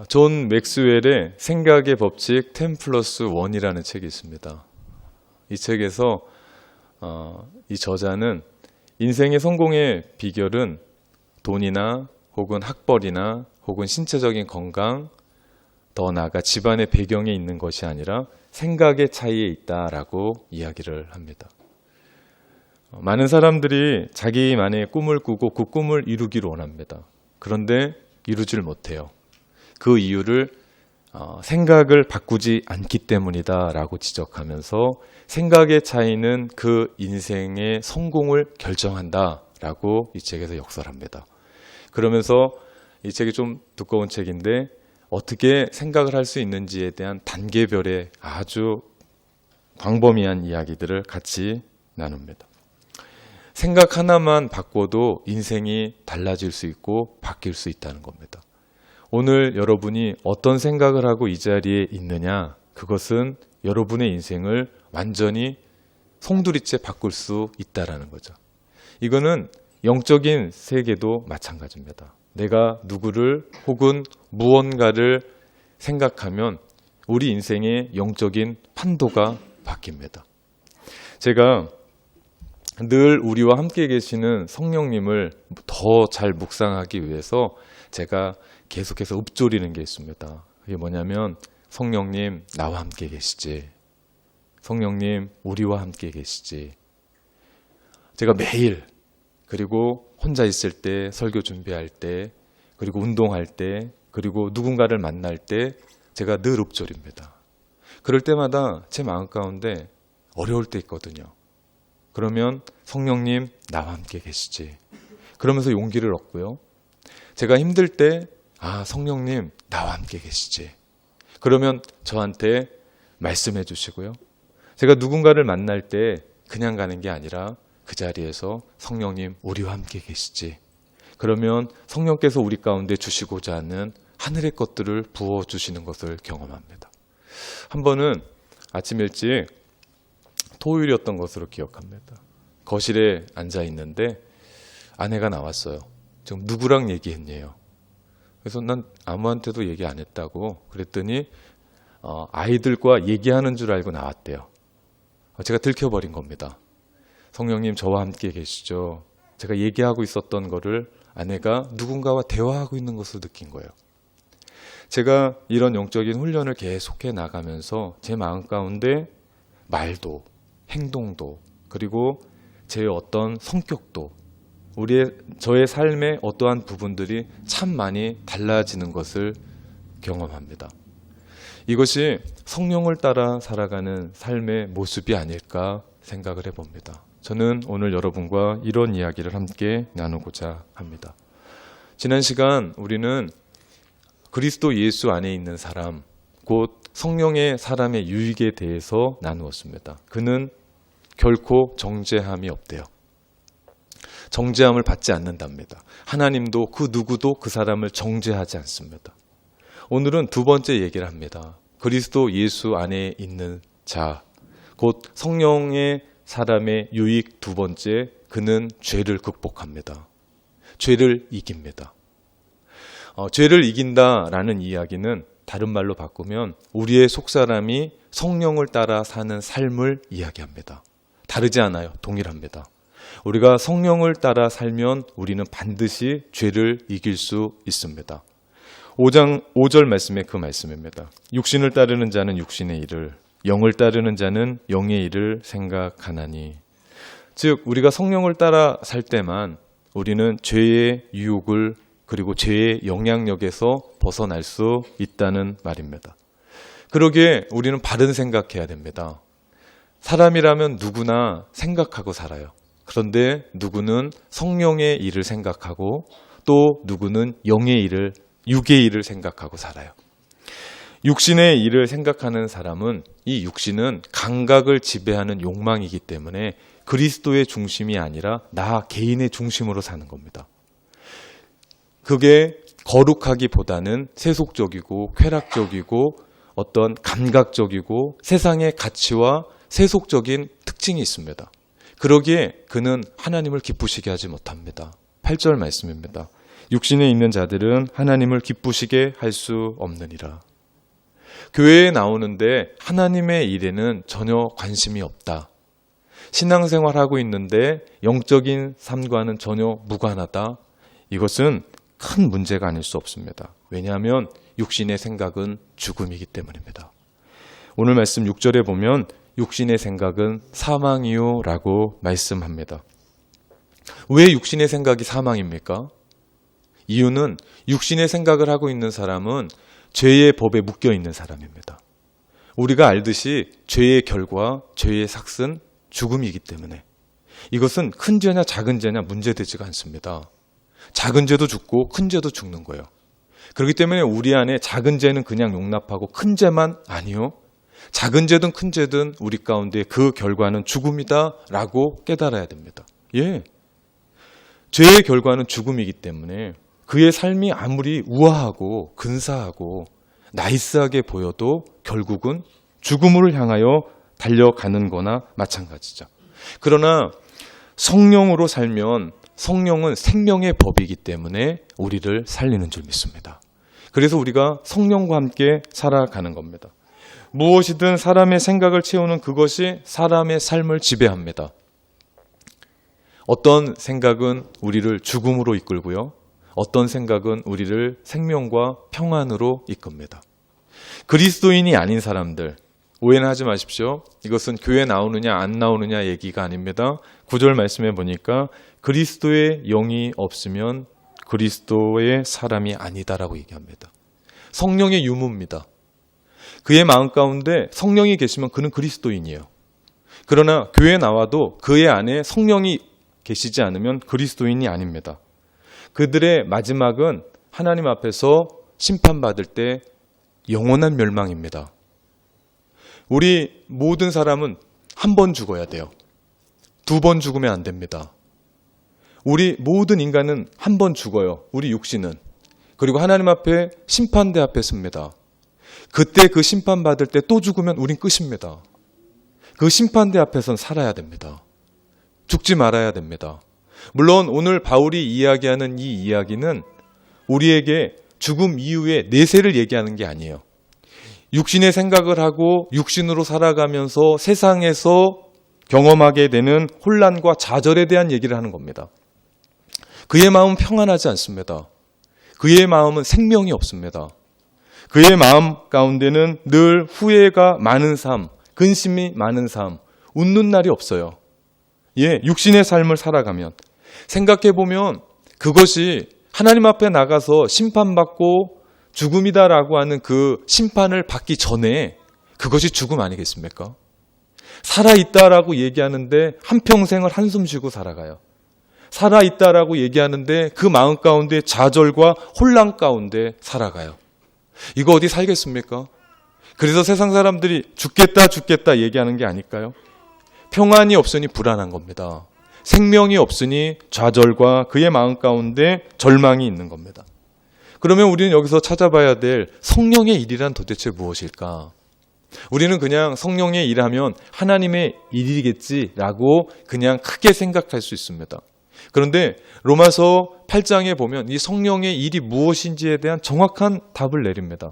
존 맥스웰의 생각의 법칙 10+1이라는 책이 있습니다. 이 책에서 이 저자는 인생의 성공의 비결은 돈이나 혹은 학벌이나 혹은 신체적인 건강, 더 나아가 집안의 배경에 있는 것이 아니라 생각의 차이에 있다라고 이야기를 합니다. 많은 사람들이 자기만의 꿈을 꾸고 그 꿈을 이루기를 원합니다. 그런데 이루질 못해요. 그 이유를 생각을 바꾸지 않기 때문이다 라고 지적하면서 생각의 차이는 그 인생의 성공을 결정한다 라고 이 책에서 역설합니다. 그러면서 이 책이 좀 두꺼운 책인데 어떻게 생각을 할 수 있는지에 대한 단계별의 아주 광범위한 이야기들을 같이 나눕니다. 생각 하나만 바꿔도 인생이 달라질 수 있고 바뀔 수 있다는 겁니다. 오늘 여러분이 어떤 생각을 하고 이 자리에 있느냐, 그것은 여러분의 인생을 완전히 송두리째 바꿀 수 있다는 거죠. 이거는 영적인 세계도 마찬가지입니다. 내가 누구를 혹은 무언가를 생각하면 우리 인생의 영적인 판도가 바뀝니다. 제가 늘 우리와 함께 계시는 성령님을 더 잘 묵상하기 위해서 제가 계속해서 읊조리는 게 있습니다. 그게 뭐냐면 성령님 나와 함께 계시지, 성령님 우리와 함께 계시지. 제가 매일, 그리고 혼자 있을 때, 설교 준비할 때, 그리고 운동할 때, 그리고 누군가를 만날 때 제가 늘 읊조립니다. 그럴 때마다 제 마음 가운데 어려울 때 있거든요. 그러면 성령님 나와 함께 계시지, 그러면서 용기를 얻고요. 제가 힘들 때 성령님 나와 함께 계시지, 그러면 저한테 말씀해 주시고요. 제가 누군가를 만날 때 그냥 가는 게 아니라 그 자리에서 성령님 우리와 함께 계시지, 그러면 성령께서 우리 가운데 주시고자 하는 하늘의 것들을 부어주시는 것을 경험합니다. 한 번은 아침 일찍 토요일이었던 것으로 기억합니다. 거실에 앉아 있는데 아내가 나왔어요. 지금 누구랑 얘기했냐요. 그래서 난 아무한테도 얘기 안 했다고 그랬더니 아이들과 얘기하는 줄 알고 나왔대요. 제가 들켜버린 겁니다. 성령님 저와 함께 계시죠. 제가 얘기하고 있었던 거를 아내가 누군가와 대화하고 있는 것을 느낀 거예요. 제가 이런 영적인 훈련을 계속해 나가면서 제 마음 가운데 말도, 행동도, 그리고 제 어떤 성격도, 저의 삶의 어떠한 부분들이 참 많이 달라지는 것을 경험합니다. 이것이 성령을 따라 살아가는 삶의 모습이 아닐까 생각을 해봅니다. 저는 오늘 여러분과 이런 이야기를 함께 나누고자 합니다. 지난 시간 우리는 그리스도 예수 안에 있는 사람, 곧 성령의 사람의 유익에 대해서 나누었습니다. 그는 결코 정죄함이 없대요. 정죄함을 받지 않는답니다. 하나님도 그 누구도 그 사람을 정죄하지 않습니다. 오늘은 두 번째 얘기를 합니다. 그리스도 예수 안에 있는 자, 곧 성령의 사람의 유익 두 번째, 그는 죄를 극복합니다. 죄를 이깁니다. 죄를 이긴다라는 이야기는 다른 말로 바꾸면 우리의 속사람이 성령을 따라 사는 삶을 이야기합니다. 다르지 않아요. 동일합니다. 우리가 성령을 따라 살면 우리는 반드시 죄를 이길 수 있습니다. 5장 5절 말씀에 그 말씀입니다. 육신을 따르는 자는 육신의 일을, 영을 따르는 자는 영의 일을 생각하나니. 즉 우리가 성령을 따라 살 때만 우리는 죄의 유혹을, 그리고 죄의 영향력에서 벗어날 수 있다는 말입니다. 그러기에 우리는 바른 생각해야 됩니다. 사람이라면 누구나 생각하고 살아요. 그런데 누구는 성령의 일을 생각하고 또 누구는 영의 일을, 육의 일을 생각하고 살아요. 육신의 일을 생각하는 사람은 이 육신은 감각을 지배하는 욕망이기 때문에 그리스도의 중심이 아니라 나 개인의 중심으로 사는 겁니다. 그게 거룩하기보다는 세속적이고 쾌락적이고 어떤 감각적이고 세상의 가치와 세속적인 특징이 있습니다. 그러기에 그는 하나님을 기쁘시게 하지 못합니다. 8절 말씀입니다. 육신에 있는 자들은 하나님을 기쁘시게 할 수 없느니라. 교회에 나오는데 하나님의 일에는 전혀 관심이 없다. 신앙생활하고 있는데 영적인 삶과는 전혀 무관하다. 이것은 큰 문제가 아닐 수 없습니다. 왜냐하면 육신의 생각은 죽음이기 때문입니다. 오늘 말씀 6절에 보면 육신의 생각은 사망이요 라고 말씀합니다. 왜 육신의 생각이 사망입니까? 이유는 육신의 생각을 하고 있는 사람은 죄의 법에 묶여 있는 사람입니다. 우리가 알듯이 죄의 결과, 죄의 삭은 죽음이기 때문에 이것은 큰 죄냐 작은 죄냐 문제되지가 않습니다. 작은 죄도 죽고 큰 죄도 죽는 거예요. 그렇기 때문에 우리 안에 작은 죄는 그냥 용납하고 큰 죄만 아니요. 작은 죄든 큰 죄든 우리 가운데 그 결과는 죽음이다 라고 깨달아야 됩니다. 예, 죄의 결과는 죽음이기 때문에 그의 삶이 아무리 우아하고 근사하고 나이스하게 보여도 결국은 죽음을 향하여 달려가는 거나 마찬가지죠. 그러나 성령으로 살면 성령은 생명의 법이기 때문에 우리를 살리는 줄 믿습니다. 그래서 우리가 성령과 함께 살아가는 겁니다. 무엇이든 사람의 생각을 채우는 그것이 사람의 삶을 지배합니다. 어떤 생각은 우리를 죽음으로 이끌고요. 어떤 생각은 우리를 생명과 평안으로 이끕니다. 그리스도인이 아닌 사람들, 오해는 하지 마십시오. 이것은 교회 나오느냐 안 나오느냐 얘기가 아닙니다. 9절 말씀에 보니까 그리스도의 영이 없으면 그리스도의 사람이 아니다라고 얘기합니다. 성령의 유무입니다. 그의 마음 가운데 성령이 계시면 그는 그리스도인이에요. 그러나 교회에 나와도 그의 안에 성령이 계시지 않으면 그리스도인이 아닙니다. 그들의 마지막은 하나님 앞에서 심판받을 때 영원한 멸망입니다. 우리 모든 사람은 한 번 죽어야 돼요. 2번 죽으면 안 됩니다. 우리 모든 인간은 한 번 죽어요. 우리 육신은. 그리고 하나님 앞에 심판대 앞에 섭니다. 그때 그 심판받을 때 또 죽으면 우린 끝입니다. 그 심판대 앞에선 살아야 됩니다. 죽지 말아야 됩니다. 물론 오늘 바울이 이야기하는 이 이야기는 우리에게 죽음 이후의 내세를 얘기하는 게 아니에요. 육신의 생각을 하고 육신으로 살아가면서 세상에서 경험하게 되는 혼란과 좌절에 대한 얘기를 하는 겁니다. 그의 마음은 평안하지 않습니다. 그의 마음은 생명이 없습니다. 그의 마음 가운데는 늘 후회가 많은 삶, 근심이 많은 삶, 웃는 날이 없어요. 예, 육신의 삶을 살아가면 생각해보면 그것이 하나님 앞에 나가서 심판받고 죽음이다라고 하는 그 심판을 받기 전에 그것이 죽음 아니겠습니까? 살아있다라고 얘기하는데 한평생을 한숨 쉬고 살아가요. 살아있다라고 얘기하는데 그 마음 가운데 좌절과 혼란 가운데 살아가요. 이거 어디 살겠습니까? 그래서 세상 사람들이 죽겠다 얘기하는 게 아닐까요? 평안이 없으니 불안한 겁니다. 생명이 없으니 좌절과 그의 마음 가운데 절망이 있는 겁니다. 그러면 우리는 여기서 찾아봐야 될 성령의 일이란 도대체 무엇일까? 우리는 그냥 성령의 일하면 하나님의 일이겠지라고 그냥 크게 생각할 수 있습니다. 그런데 로마서 8장에 보면 이 성령의 일이 무엇인지에 대한 정확한 답을 내립니다.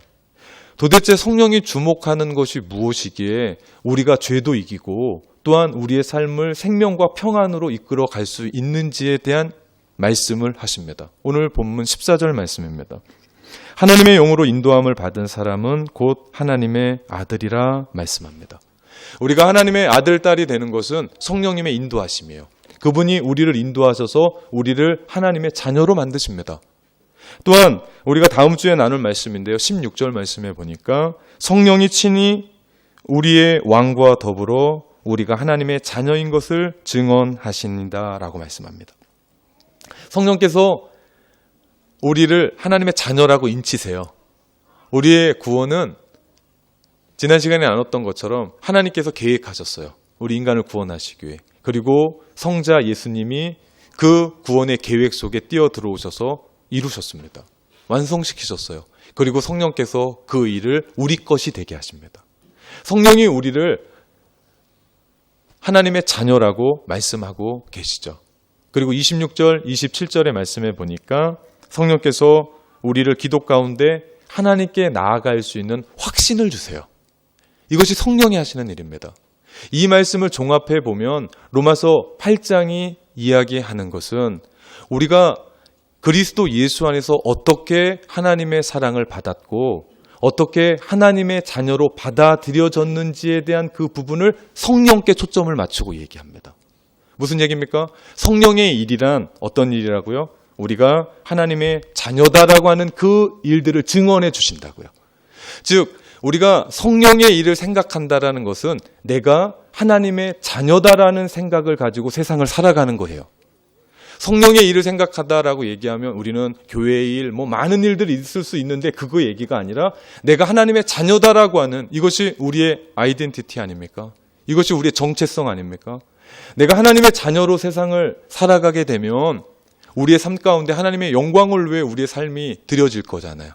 도대체 성령이 주목하는 것이 무엇이기에 우리가 죄도 이기고 또한 우리의 삶을 생명과 평안으로 이끌어 갈 수 있는지에 대한 말씀을 하십니다. 오늘 본문 14절 말씀입니다. 하나님의 영으로 인도함을 받은 사람은 곧 하나님의 아들이라 말씀합니다. 우리가 하나님의 아들, 딸이 되는 것은 성령님의 인도하심이에요. 그분이 우리를 인도하셔서 우리를 하나님의 자녀로 만드십니다. 또한 우리가 다음 주에 나눌 말씀인데요. 16절 말씀에 보니까 성령이 친히 우리의 왕과 더불어 우리가 하나님의 자녀인 것을 증언하신다라고 말씀합니다. 성령께서 우리를 하나님의 자녀라고 인치세요. 우리의 구원은 지난 시간에 나눴던 것처럼 하나님께서 계획하셨어요. 우리 인간을 구원하시기 위해. 그리고 성자 예수님이 그 구원의 계획 속에 뛰어들어오셔서 이루셨습니다. 완성시키셨어요. 그리고 성령께서 그 일을 우리 것이 되게 하십니다. 성령이 우리를 하나님의 자녀라고 말씀하고 계시죠. 그리고 26절, 27절의 말씀에 보니까 성령께서 우리를 기도 가운데 하나님께 나아갈 수 있는 확신을 주세요. 이것이 성령이 하시는 일입니다. 이 말씀을 종합해 보면 로마서 8장이 이야기하는 것은 우리가 그리스도 예수 안에서 어떻게 하나님의 사랑을 받았고 어떻게 하나님의 자녀로 받아들여졌는지에 대한 그 부분을 성령께 초점을 맞추고 얘기합니다. 무슨 얘기입니까? 성령의 일이란 어떤 일이라고요? 우리가 하나님의 자녀다라고 하는 그 일들을 증언해 주신다고요. 즉 우리가 성령의 일을 생각한다라는 것은 내가 하나님의 자녀다라는 생각을 가지고 세상을 살아가는 거예요. 성령의 일을 생각하다라고 얘기하면 우리는 교회의 일, 많은 일들이 있을 수 있는데 그거 얘기가 아니라 내가 하나님의 자녀다라고 하는 이것이 우리의 아이덴티티 아닙니까? 이것이 우리의 정체성 아닙니까? 내가 하나님의 자녀로 세상을 살아가게 되면 우리의 삶 가운데 하나님의 영광을 위해 우리의 삶이 드려질 거잖아요.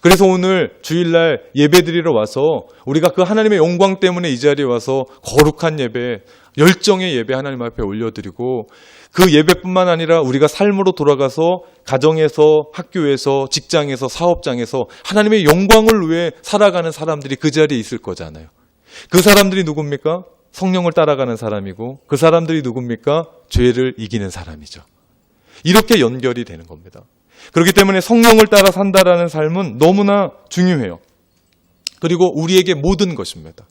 그래서 오늘 주일날 예배드리러 와서 우리가 그 하나님의 영광 때문에 이 자리에 와서 거룩한 예배, 열정의 예배 하나님 앞에 올려드리고 그 예배뿐만 아니라 우리가 삶으로 돌아가서 가정에서, 학교에서, 직장에서, 사업장에서 하나님의 영광을 위해 살아가는 사람들이 그 자리에 있을 거잖아요. 그 사람들이 누굽니까? 성령을 따라가는 사람이고 그 사람들이 누굽니까? 죄를 이기는 사람이죠. 이렇게 연결이 되는 겁니다. 그렇기 때문에 성령을 따라 산다라는 삶은 너무나 중요해요. 그리고 우리에게 모든 것입니다.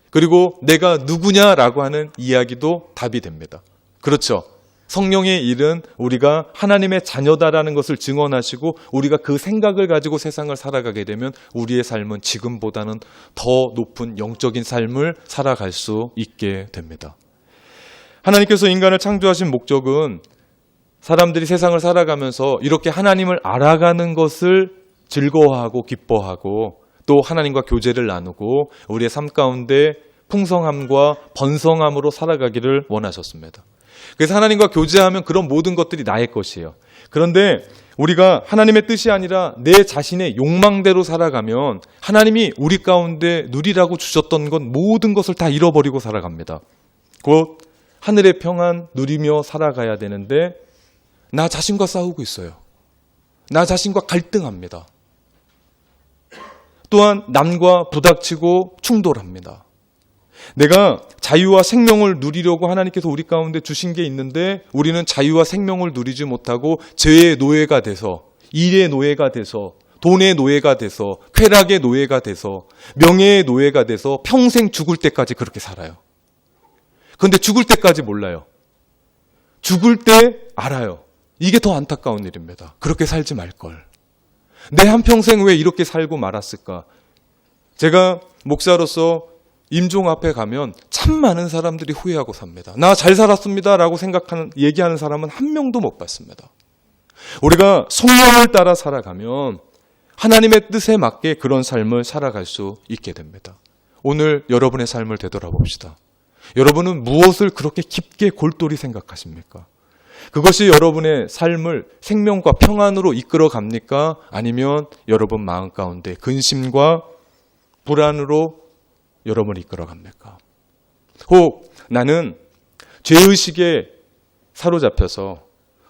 그리고 내가 누구냐라고 하는 이야기도 답이 됩니다. 그렇죠. 성령의 일은 우리가 하나님의 자녀다라는 것을 증언하시고 우리가 그 생각을 가지고 세상을 살아가게 되면 우리의 삶은 지금보다는 더 높은 영적인 삶을 살아갈 수 있게 됩니다. 하나님께서 인간을 창조하신 목적은 사람들이 세상을 살아가면서 이렇게 하나님을 알아가는 것을 즐거워하고 기뻐하고 또 하나님과 교제를 나누고 우리의 삶 가운데 풍성함과 번성함으로 살아가기를 원하셨습니다. 그래서 하나님과 교제하면 그런 모든 것들이 나의 것이에요. 그런데 우리가 하나님의 뜻이 아니라 내 자신의 욕망대로 살아가면 하나님이 우리 가운데 누리라고 주셨던 것 모든 것을 다 잃어버리고 살아갑니다. 곧 하늘의 평안 누리며 살아가야 되는데 나 자신과 싸우고 있어요. 나 자신과 갈등합니다. 또한 남과 부닥치고 충돌합니다. 내가 자유와 생명을 누리려고 하나님께서 우리 가운데 주신 게 있는데 우리는 자유와 생명을 누리지 못하고 죄의 노예가 돼서 일의 노예가 돼서 돈의 노예가 돼서 쾌락의 노예가 돼서 명예의 노예가 돼서 평생 죽을 때까지 그렇게 살아요. 그런데 죽을 때까지 몰라요. 죽을 때 알아요. 이게 더 안타까운 일입니다. 그렇게 살지 말걸. 내 한평생 왜 이렇게 살고 말았을까? 제가 목사로서 임종 앞에 가면 참 많은 사람들이 후회하고 삽니다. 나 잘 살았습니다 라고 얘기하는 사람은 한 명도 못 봤습니다. 우리가 성령을 따라 살아가면 하나님의 뜻에 맞게 그런 삶을 살아갈 수 있게 됩니다. 오늘 여러분의 삶을 되돌아봅시다. 여러분은 무엇을 그렇게 깊게 골똘히 생각하십니까? 그것이 여러분의 삶을 생명과 평안으로 이끌어 갑니까? 아니면 여러분 마음 가운데 근심과 불안으로 여러분을 이끌어 갑니까? 혹 나는 죄의식에 사로잡혀서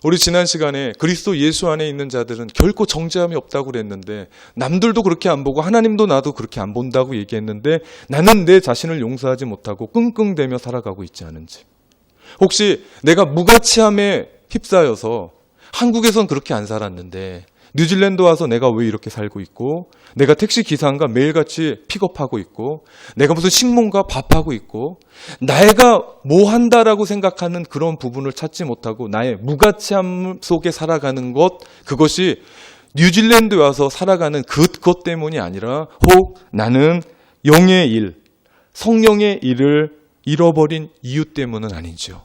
우리 지난 시간에 그리스도 예수 안에 있는 자들은 결코 정죄함이 없다고 그랬는데 남들도 그렇게 안 보고 하나님도 나도 그렇게 안 본다고 얘기했는데 나는 내 자신을 용서하지 못하고 끙끙대며 살아가고 있지 않은지, 혹시 내가 무가치함에 휩싸여서 한국에선 그렇게 안 살았는데 뉴질랜드 와서 내가 왜 이렇게 살고 있고, 내가 택시 기사인가 매일같이 픽업하고 있고, 내가 무슨 식문가 밥하고 있고, 내가 뭐 한다라고 생각하는 그런 부분을 찾지 못하고 나의 무가치함 속에 살아가는 것, 그것이 뉴질랜드 와서 살아가는 그것 때문이 아니라 혹 나는 영의 일, 성령의 일을 잃어버린 이유 때문은 아닌지요.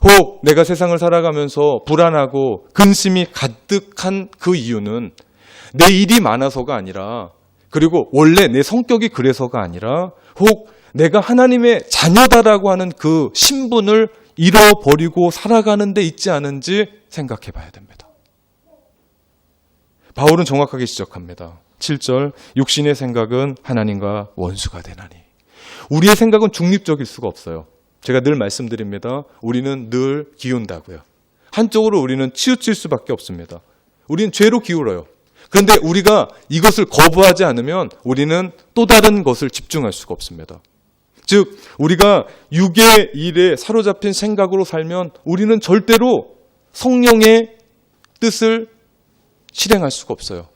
혹 내가 세상을 살아가면서 불안하고 근심이 가득한 그 이유는 내 일이 많아서가 아니라, 그리고 원래 내 성격이 그래서가 아니라, 혹 내가 하나님의 자녀다라고 하는 그 신분을 잃어버리고 살아가는 데 있지 않은지 생각해 봐야 됩니다. 바울은 정확하게 지적합니다. 7절, 육신의 생각은 하나님과 원수가 되나니. 우리의 생각은 중립적일 수가 없어요. 제가 늘 말씀드립니다. 우리는 늘 기운다고요. 한쪽으로 우리는 치우칠 수밖에 없습니다. 우리는 죄로 기울어요. 그런데 우리가 이것을 거부하지 않으면 우리는 또 다른 것을 집중할 수가 없습니다. 즉 우리가 육의 일에 사로잡힌 생각으로 살면 우리는 절대로 성령의 뜻을 실행할 수가 없어요.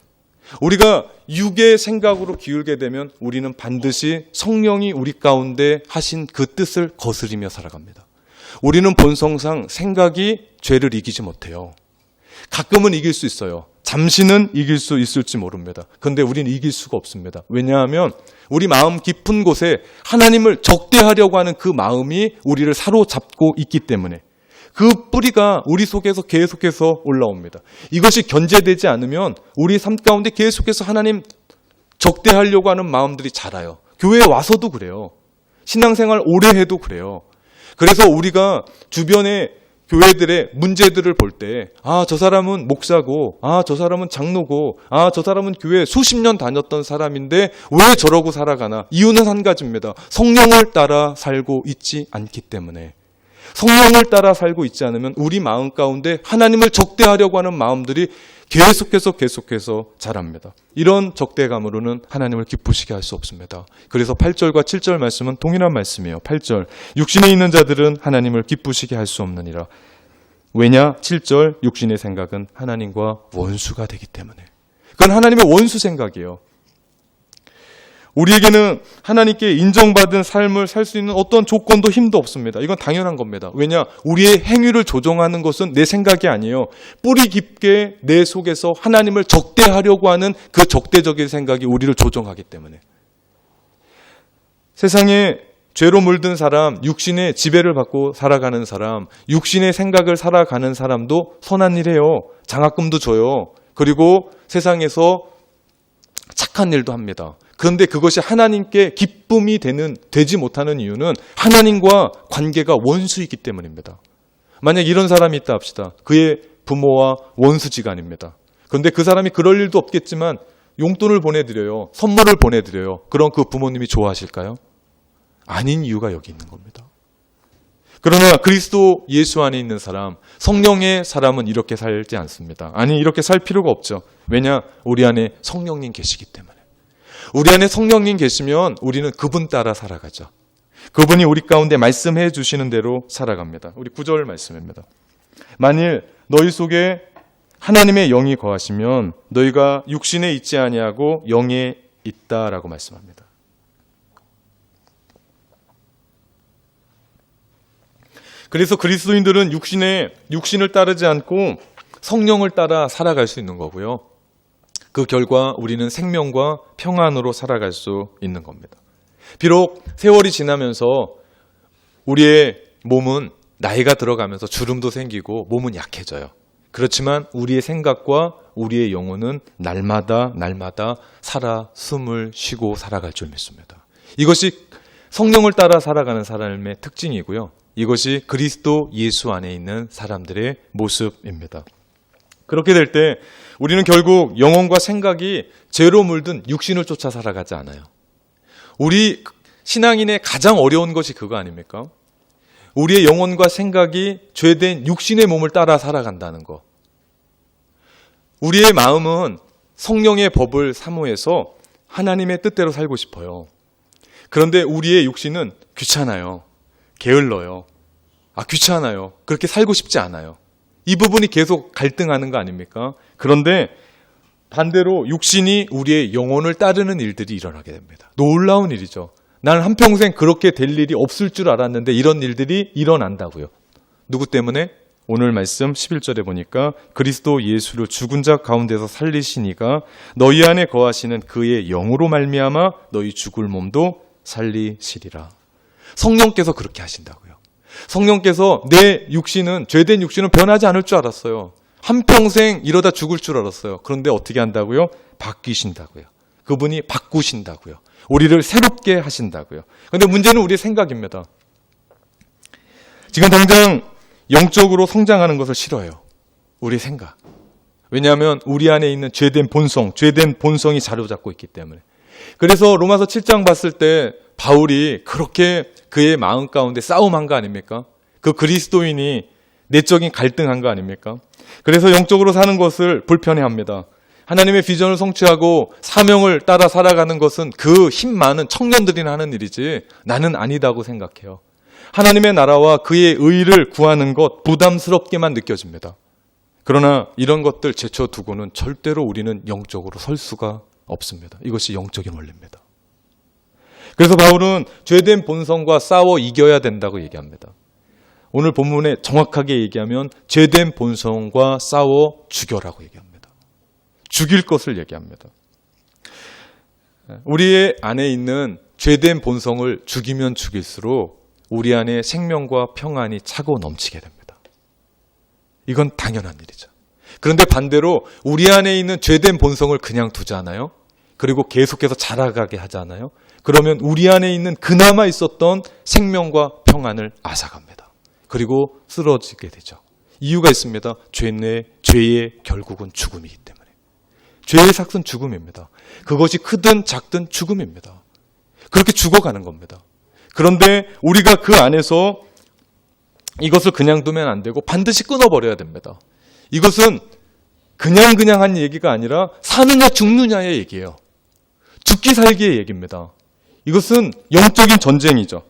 우리가 육의 생각으로 기울게 되면 우리는 반드시 성령이 우리 가운데 하신 그 뜻을 거스리며 살아갑니다. 우리는 본성상 생각이 죄를 이기지 못해요. 가끔은 이길 수 있어요. 잠시는 이길 수 있을지 모릅니다. 그런데 우리는 이길 수가 없습니다. 왜냐하면 우리 마음 깊은 곳에 하나님을 적대하려고 하는 그 마음이 우리를 사로잡고 있기 때문에 그 뿌리가 우리 속에서 계속해서 올라옵니다. 이것이 견제되지 않으면 우리 삶 가운데 계속해서 하나님 적대하려고 하는 마음들이 자라요. 교회에 와서도 그래요. 신앙생활 오래 해도 그래요. 그래서 우리가 주변에 교회들의 문제들을 볼 때, 저 사람은 목사고, 저 사람은 장로고, 저 사람은 교회 수십 년 다녔던 사람인데 왜 저러고 살아가나? 이유는 한 가지입니다. 성령을 따라 살고 있지 않기 때문에. 성령을 따라 살고 있지 않으면 우리 마음 가운데 하나님을 적대하려고 하는 마음들이 계속해서 자랍니다. 이런 적대감으로는 하나님을 기쁘시게 할 수 없습니다. 그래서 8절과 7절 말씀은 동일한 말씀이에요. 8절, 육신에 있는 자들은 하나님을 기쁘시게 할 수 없느니라. 왜냐? 7절, 육신의 생각은 하나님과 원수가 되기 때문에. 그건 하나님의 원수 생각이에요. 우리에게는 하나님께 인정받은 삶을 살 수 있는 어떤 조건도 힘도 없습니다. 이건 당연한 겁니다. 왜냐? 우리의 행위를 조종하는 것은 내 생각이 아니에요. 뿌리 깊게 내 속에서 하나님을 적대하려고 하는 그 적대적인 생각이 우리를 조종하기 때문에. 세상에 죄로 물든 사람, 육신의 지배를 받고 살아가는 사람, 육신의 생각을 살아가는 사람도 선한 일 해요. 장학금도 줘요. 그리고 세상에서 착한 일도 합니다. 그런데 그것이 하나님께 기쁨이 되지 못하는 이유는 하나님과 관계가 원수이기 때문입니다. 만약 이런 사람이 있다 합시다. 그의 부모와 원수지간입니다. 그런데 그 사람이 그럴 일도 없겠지만 용돈을 보내드려요. 선물을 보내드려요. 그럼 그 부모님이 좋아하실까요? 아닌 이유가 여기 있는 겁니다. 그러나 그리스도 예수 안에 있는 사람, 성령의 사람은 이렇게 살지 않습니다. 아니, 이렇게 살 필요가 없죠. 왜냐? 우리 안에 성령님 계시기 때문에. 우리 안에 성령님 계시면 우리는 그분 따라 살아가죠. 그분이 우리 가운데 말씀해 주시는 대로 살아갑니다. 우리 9절 말씀입니다. 만일 너희 속에 하나님의 영이 거하시면 너희가 육신에 있지 아니하고 영에 있다라고 말씀합니다. 그래서 그리스도인들은 육신을 따르지 않고 성령을 따라 살아갈 수 있는 거고요. 그 결과 우리는 생명과 평안으로 살아갈 수 있는 겁니다. 비록 세월이 지나면서 우리의 몸은 나이가 들어가면서 주름도 생기고 몸은 약해져요. 그렇지만 우리의 생각과 우리의 영혼은 날마다 살아 숨을 쉬고 살아갈 줄 믿습니다. 이것이 성령을 따라 살아가는 사람의 특징이고요. 이것이 그리스도 예수 안에 있는 사람들의 모습입니다. 그렇게 될 때 우리는 결국 영혼과 생각이 죄로 물든 육신을 쫓아 살아가지 않아요. 우리 신앙인의 가장 어려운 것이 그거 아닙니까? 우리의 영혼과 생각이 죄된 육신의 몸을 따라 살아간다는 거. 우리의 마음은 성령의 법을 사모해서 하나님의 뜻대로 살고 싶어요. 그런데 우리의 육신은 귀찮아요. 게을러요. 귀찮아요. 그렇게 살고 싶지 않아요. 이 부분이 계속 갈등하는 거 아닙니까? 그런데 반대로 육신이 우리의 영혼을 따르는 일들이 일어나게 됩니다. 놀라운 일이죠. 나는 한평생 그렇게 될 일이 없을 줄 알았는데 이런 일들이 일어난다고요. 누구 때문에? 오늘 말씀 11절에 보니까 그리스도 예수를 죽은 자 가운데서 살리신 이가 너희 안에 거하시는 그의 영으로 말미암아 너희 죽을 몸도 살리시리라. 성령께서 그렇게 하신다고요. 성령께서 내 육신은, 죄된 육신은 변하지 않을 줄 알았어요. 한평생 이러다 죽을 줄 알았어요. 그런데 어떻게 한다고요? 바뀌신다고요. 그분이 바꾸신다고요. 우리를 새롭게 하신다고요. 그런데 문제는 우리의 생각입니다. 지금 당장 영적으로 성장하는 것을 싫어해요. 우리의 생각. 왜냐하면 우리 안에 있는 죄된 본성이 자리잡고 있기 때문에. 그래서 로마서 7장 봤을 때 바울이 그렇게 그의 마음 가운데 싸움한 거 아닙니까? 그 그리스도인이 내적인 갈등한 거 아닙니까? 그래서 영적으로 사는 것을 불편해합니다. 하나님의 비전을 성취하고 사명을 따라 살아가는 것은 그 힘 많은 청년들이나 하는 일이지 나는 아니다고 생각해요. 하나님의 나라와 그의 의를 구하는 것 부담스럽게만 느껴집니다. 그러나 이런 것들 제쳐두고는 절대로 우리는 영적으로 설 수가 없습니다. 이것이 영적인 원리입니다. 그래서 바울은 죄된 본성과 싸워 이겨야 된다고 얘기합니다. 오늘 본문에 정확하게 얘기하면 죄된 본성과 싸워 죽여라고 얘기합니다. 죽일 것을 얘기합니다. 우리의 안에 있는 죄된 본성을 죽이면 죽일수록 우리 안에 생명과 평안이 차고 넘치게 됩니다. 이건 당연한 일이죠. 그런데 반대로 우리 안에 있는 죄된 본성을 그냥 두잖아요. 그리고 계속해서 자라가게 하잖아요. 그러면 우리 안에 있는 그나마 있었던 생명과 평안을 앗아갑니다. 그리고 쓰러지게 되죠. 이유가 있습니다. 죄의 결국은 죽음이기 때문에. 죄의 삭은 죽음입니다. 그것이 크든 작든 죽음입니다. 그렇게 죽어가는 겁니다. 그런데 우리가 그 안에서 이것을 그냥 두면 안 되고 반드시 끊어버려야 됩니다. 이것은 그냥 한 얘기가 아니라 사느냐 죽느냐의 얘기예요. 죽기 살기의 얘기입니다. 이것은 영적인 전쟁이죠.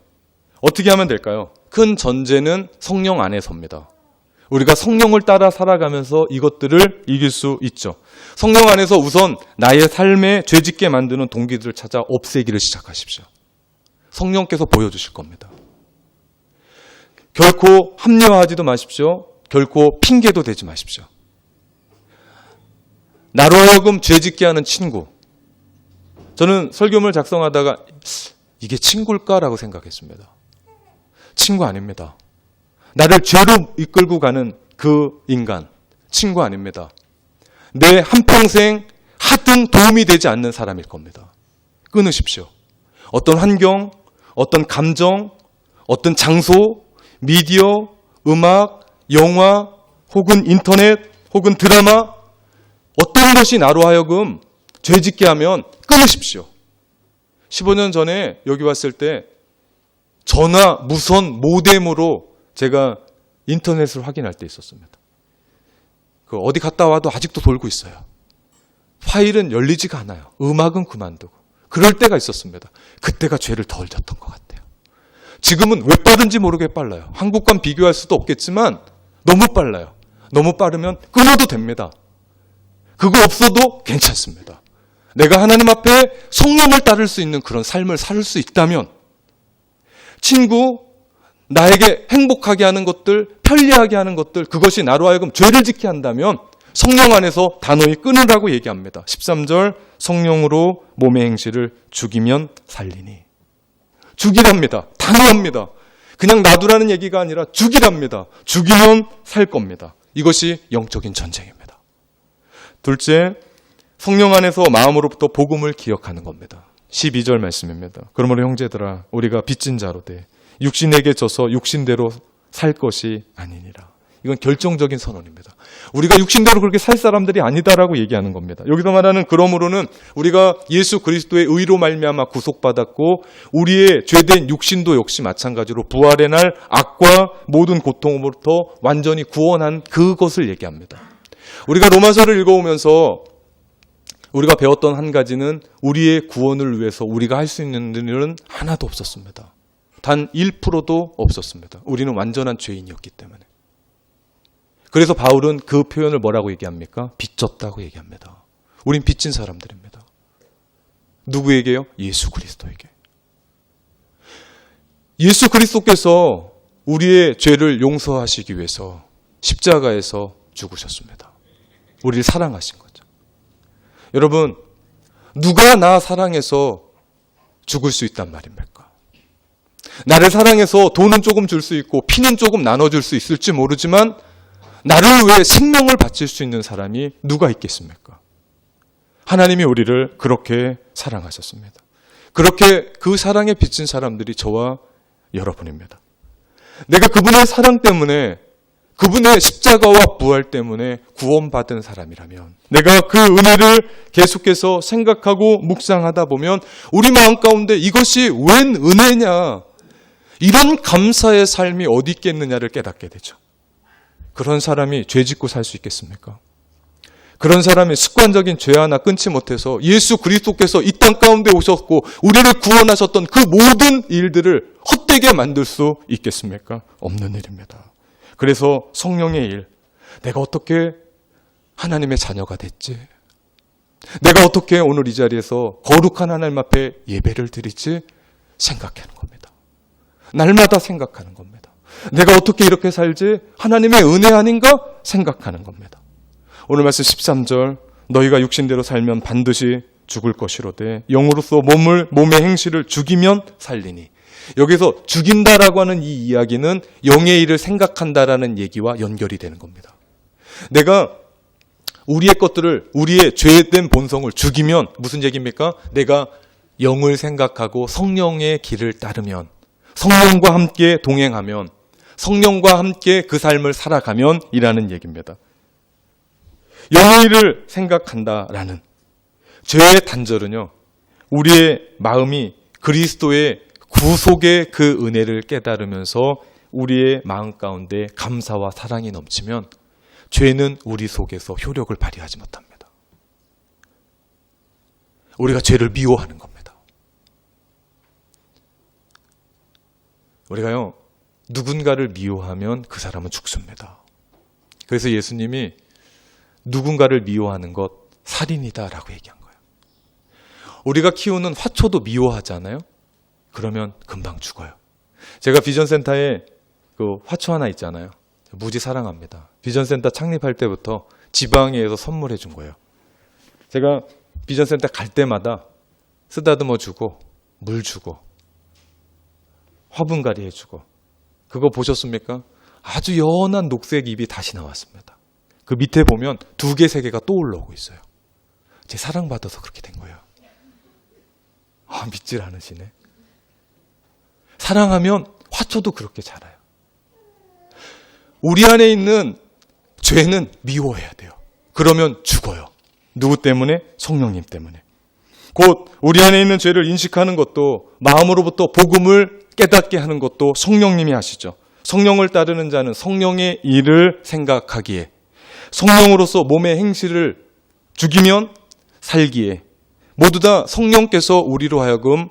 어떻게 하면 될까요? 큰 전제는 성령 안에서입니다. 우리가 성령을 따라 살아가면서 이것들을 이길 수 있죠. 성령 안에서 우선 나의 삶에 죄짓게 만드는 동기들을 찾아 없애기를 시작하십시오. 성령께서 보여주실 겁니다. 결코 합리화하지도 마십시오. 결코 핑계도 대지 마십시오. 나로 하여금 죄짓게 하는 친구. 저는 설교문을 작성하다가 이게 친구일까라고 생각했습니다. 친구 아닙니다. 나를 죄로 이끌고 가는 그 인간, 친구 아닙니다. 내 한평생 하등 도움이 되지 않는 사람일 겁니다. 끊으십시오. 어떤 환경, 어떤 감정, 어떤 장소, 미디어, 음악, 영화, 혹은 인터넷, 혹은 드라마, 어떤 것이 나로 하여금 죄짓게 하면 끊으십시오. 15년 전에 여기 왔을 때 전화, 무선, 모뎀으로 제가 인터넷을 확인할 때 있었습니다. 그 어디 갔다 와도 아직도 돌고 있어요. 파일은 열리지가 않아요. 음악은 그만두고. 그럴 때가 있었습니다. 그때가 죄를 덜 졌던 것 같아요. 지금은 왜 빠른지 모르게 빨라요. 한국과 비교할 수도 없겠지만 너무 빨라요. 너무 빠르면 끊어도 됩니다. 그거 없어도 괜찮습니다. 내가 하나님 앞에 성령을 따를 수 있는 그런 삶을 살 수 있다면 친구, 나에게 행복하게 하는 것들, 편리하게 하는 것들, 그것이 나로 하여금 죄를 짓게 한다면 성령 안에서 단호히 끊으라고 얘기합니다. 13절 성령으로 몸의 행실을 죽이면 살리니. 죽이랍니다. 단호합니다. 그냥 놔두라는 얘기가 아니라 죽이랍니다. 죽이면 살 겁니다. 이것이 영적인 전쟁입니다. 둘째, 성령 안에서 마음으로부터 복음을 기억하는 겁니다. 12절 말씀입니다. 그러므로 형제들아 우리가 빚진 자로 돼 육신에게 져서 육신대로 살 것이 아니니라. 이건 결정적인 선언입니다. 우리가 육신대로 그렇게 살 사람들이 아니다라고 얘기하는 겁니다. 여기서 말하는 그러므로는 우리가 예수 그리스도의 의로 말미암아 구속받았고 우리의 죄된 육신도 역시 마찬가지로 부활의 날 악과 모든 고통으로부터 완전히 구원한 그것을 얘기합니다. 우리가 로마서를 읽어오면서 우리가 배웠던 한 가지는 우리의 구원을 위해서 우리가 할 수 있는 일은 하나도 없었습니다. 단 1%도 없었습니다. 우리는 완전한 죄인이었기 때문에. 그래서 바울은 그 표현을 뭐라고 얘기합니까? 빚졌다고 얘기합니다. 우린 빚진 사람들입니다. 누구에게요? 예수 그리스도에게. 예수 그리스도께서 우리의 죄를 용서하시기 위해서 십자가에서 죽으셨습니다. 우리를 사랑하신 거죠. 여러분, 누가 나 사랑해서 죽을 수 있단 말입니까? 나를 사랑해서 돈은 조금 줄 수 있고 피는 조금 나눠줄 수 있을지 모르지만 나를 위해 생명을 바칠 수 있는 사람이 누가 있겠습니까? 하나님이 우리를 그렇게 사랑하셨습니다. 그렇게 그 사랑에 비친 사람들이 저와 여러분입니다. 내가 그분의 사랑 때문에 그분의 십자가와 부활 때문에 구원받은 사람이라면 내가 그 은혜를 계속해서 생각하고 묵상하다 보면 우리 마음 가운데 이것이 웬 은혜냐, 이런 감사의 삶이 어디 있겠느냐를 깨닫게 되죠. 그런 사람이 죄 짓고 살 수 있겠습니까? 그런 사람이 습관적인 죄 하나 끊지 못해서 예수 그리스도께서 이 땅 가운데 오셨고 우리를 구원하셨던 그 모든 일들을 헛되게 만들 수 있겠습니까? 없는 일입니다. 그래서 성령의 일, 내가 어떻게 하나님의 자녀가 됐지? 내가 어떻게 오늘 이 자리에서 거룩한 하나님 앞에 예배를 드리지? 생각하는 겁니다. 날마다 생각하는 겁니다. 내가 어떻게 이렇게 살지? 하나님의 은혜 아닌가? 생각하는 겁니다. 오늘 말씀 13절, 너희가 육신대로 살면 반드시 죽을 것이로되 영으로서 몸의 행실을 죽이면 살리니. 여기서 죽인다라고 하는 이 이야기는 영의 일을 생각한다라는 얘기와 연결이 되는 겁니다. 내가 우리의 것들을, 우리의 죄된 본성을 죽이면 무슨 얘기입니까? 내가 영을 생각하고 성령의 길을 따르면, 성령과 함께 동행하면, 성령과 함께 그 삶을 살아가면 이라는 얘기입니다. 영의 일을 생각한다라는 죄의 단절은요, 우리의 마음이 그리스도의 구속의 그 은혜를 깨달으면서 우리의 마음 가운데 감사와 사랑이 넘치면 죄는 우리 속에서 효력을 발휘하지 못합니다. 우리가 죄를 미워하는 겁니다. 우리가요, 누군가를 미워하면 그 사람은 죽습니다. 그래서 예수님이 누군가를 미워하는 것 살인이다라고 얘기한 거예요. 우리가 키우는 화초도 미워하잖아요. 그러면 금방 죽어요. 제가 비전센터에 그 화초 하나 있잖아요. 무지 사랑합니다. 비전센터 창립할 때부터 지방에서 선물해 준 거예요. 제가 비전센터 갈 때마다 쓰다듬어 주고 물 주고 화분갈이 해주고, 그거 보셨습니까? 아주 연한 녹색 잎이 다시 나왔습니다. 그 밑에 보면 2개, 3개가 또 올라오고 있어요. 제 사랑받아서 그렇게 된 거예요. 믿질 않으시네. 사랑하면 화초도 그렇게 자라요. 우리 안에 있는 죄는 미워해야 돼요. 그러면 죽어요. 누구 때문에? 성령님 때문에. 곧 우리 안에 있는 죄를 인식하는 것도, 마음으로부터 복음을 깨닫게 하는 것도 성령님이 하시죠. 성령을 따르는 자는 성령의 일을 생각하기에, 성령으로서 몸의 행실을 죽이면 살기에, 모두 다 성령께서 우리로 하여금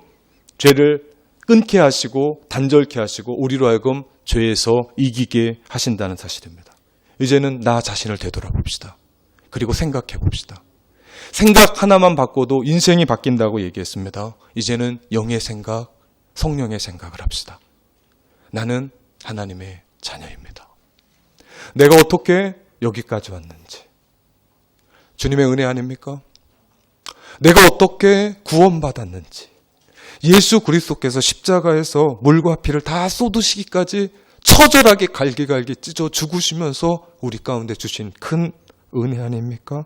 죄를 끊게 하시고 단절케 하시고 우리로 하여금 죄에서 이기게 하신다는 사실입니다. 이제는 나 자신을 되돌아봅시다. 그리고 생각해 봅시다. 생각 하나만 바꿔도 인생이 바뀐다고 얘기했습니다. 이제는 영의 생각, 성령의 생각을 합시다. 나는 하나님의 자녀입니다. 내가 어떻게 여기까지 왔는지 주님의 은혜 아닙니까? 내가 어떻게 구원받았는지, 예수 그리스도께서 십자가에서 물과 피를 다 쏟으시기까지 처절하게 갈기갈기 찢어 죽으시면서 우리 가운데 주신 큰 은혜 아닙니까?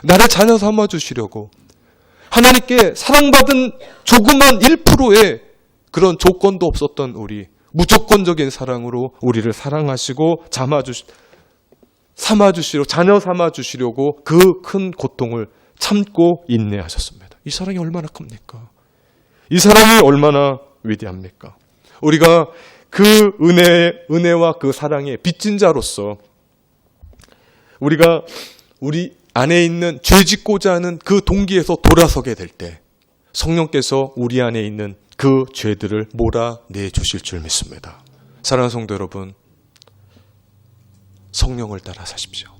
나를 자녀 삼아 주시려고 하나님께 사랑받은 조그만 1%의 그런 조건도 없었던 우리, 무조건적인 사랑으로 우리를 사랑하시고 삼아주시려, 자녀 삼아주시려고 그 큰 고통을 참고 인내하셨습니다. 이 사랑이 얼마나 큽니까? 이 사랑이 얼마나 위대합니까? 우리가 그 은혜와 그 사랑에 빚진 자로서 우리가 우리 안에 있는 죄 짓고자 하는 그 동기에서 돌아서게 될 때 성령께서 우리 안에 있는 그 죄들을 몰아내 주실 줄 믿습니다. 사랑하는 성도 여러분, 성령을 따라 사십시오.